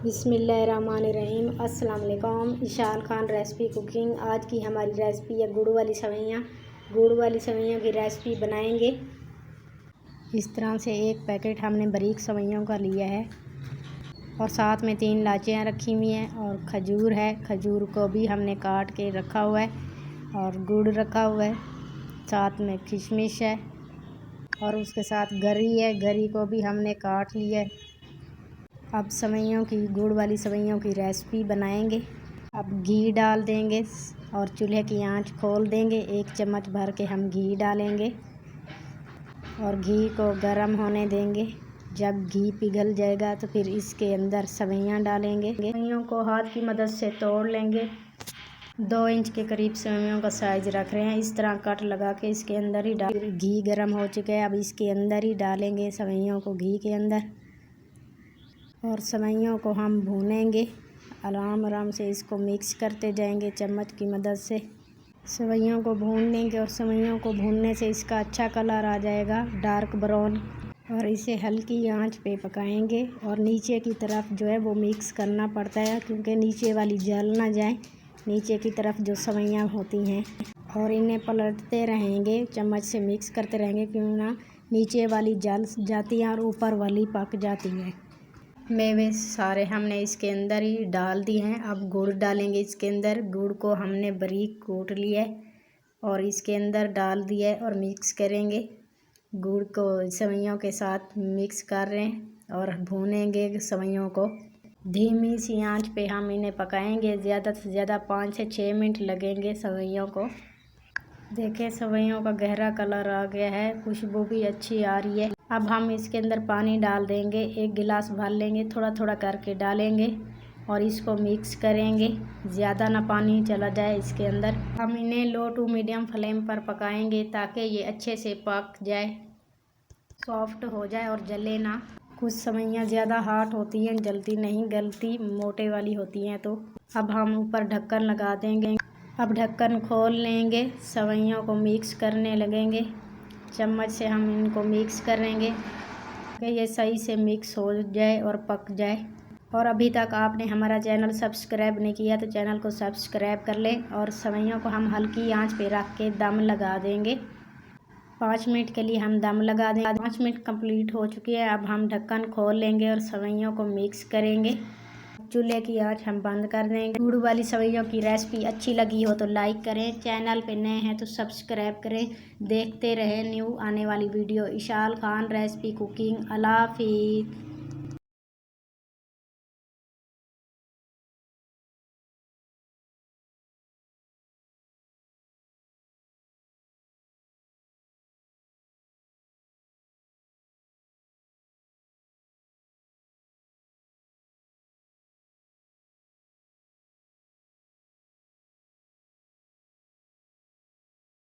बिस्मिल्लाहिर्रहमानिर्रहीम। अस्सलाम वालेकुम। Ishan Khan recipe cooking. आज की हमारी रेसिपी है गुड़ वाली सेवइयाँ। गुड़ वाली सेवइयों की रेसिपी बनाएंगे। इस तरह से एक पैकेट हमने बारीक सेवइयों का लिया है और साथ में 3 इलायचियाँ रखी हुई हैं और खजूर है। खजूर को भी हमने काट के रखा हुआ है और गुड़ रखा हुआ है, साथ में किशमिश है और उसके साथ गरी है। गरी को भी हमने काट लिया है। अब सेवइयों की, गुड़ वाली सेवइयों की रेसिपी बनाएंगे। अब घी डाल देंगे और चूल्हे की आंच खोल देंगे। 1 चम्मच भर के हम घी डालेंगे और घी को गर्म होने देंगे। जब घी पिघल जाएगा तो फिर इसके अंदर सेवइयाँ डालेंगे। सेवइयों को हाथ की मदद से तोड़ लेंगे। 2 इंच के करीब सेवइयों का साइज रख रहे हैं। इस तरह कट लगा के इसके अंदर ही डाल। घी गर्म हो चुका है, अब इसके अंदर ही डालेंगे सेवइयों को, घी के अंदर, और सेवइयों को हम भूनेंगे। आराम से इसको मिक्स करते जाएंगे चम्मच की मदद से। सेवइयों को भून लेंगे और सेवइयों को भूनने से इसका अच्छा कलर आ जाएगा, डार्क ब्राउन, और इसे हल्की आंच पे पकाएंगे। और नीचे की तरफ जो है वो मिक्स करना पड़ता है क्योंकि नीचे वाली जल ना जाए। नीचे की तरफ जो सेवइयाँ होती हैं, और इन्हें पलटते रहेंगे, चम्मच से मिक्स करते रहेंगे, क्यों ना नीचे वाली जल जाती है और ऊपर वाली पक जाती है। मेवे सारे हमने इसके अंदर ही डाल दिए हैं। अब गुड़ डालेंगे इसके अंदर। गुड़ को हमने बारीक कूट लिया है और इसके अंदर डाल दिया है और मिक्स करेंगे। गुड़ को सेवइयों के साथ मिक्स कर रहे हैं और भूनेंगे सेवइयों को। धीमी सी आंच पे हम इन्हें पकाएंगे। ज़्यादा से ज़्यादा 5 से 6 मिनट लगेंगे सेवइयों को। देखें, सेवइयों का गहरा कलर आ गया है, खुशबू भी अच्छी आ रही है। अब हम इसके अंदर पानी डाल देंगे। 1 गिलास भर लेंगे, थोड़ा थोड़ा करके डालेंगे और इसको मिक्स करेंगे। ज़्यादा ना पानी चला जाए इसके अंदर। हम इन्हें लो टू मीडियम फ्लेम पर पकाएंगे ताकि ये अच्छे से पक जाए, सॉफ्ट हो जाए और जले ना। कुछ सेवइयाँ ज़्यादा हार्ड होती हैं, जल्दी नहीं गलती, मोटे वाली होती हैं। तो अब हम ऊपर ढक्कन लगा देंगे। अब ढक्कन खोल लेंगे, सेवइयों को मिक्स करने लगेंगे। चम्मच से हम इनको मिक्स करेंगे कि ये सही से मिक्स हो जाए और पक जाए। और अभी तक आपने हमारा चैनल सब्सक्राइब नहीं किया तो चैनल को सब्सक्राइब कर लें। और सेवइयों को हम हल्की आंच पे रख के दम लगा देंगे। 5 मिनट के लिए हम दम लगा देंगे। 5 मिनट कंप्लीट हो चुकी है। अब हम ढक्कन खोल लेंगे और सेवइयों को मिक्स करेंगे। चूल्हे की आंच हम बंद कर देंगे। गुड़ वाली सेवइयों की रेसिपी अच्छी लगी हो तो लाइक करें, चैनल पे नए हैं तो सब्सक्राइब करें। देखते रहें न्यू आने वाली video. Ishan Khan recipe cooking. अल्लाह हाफिज़।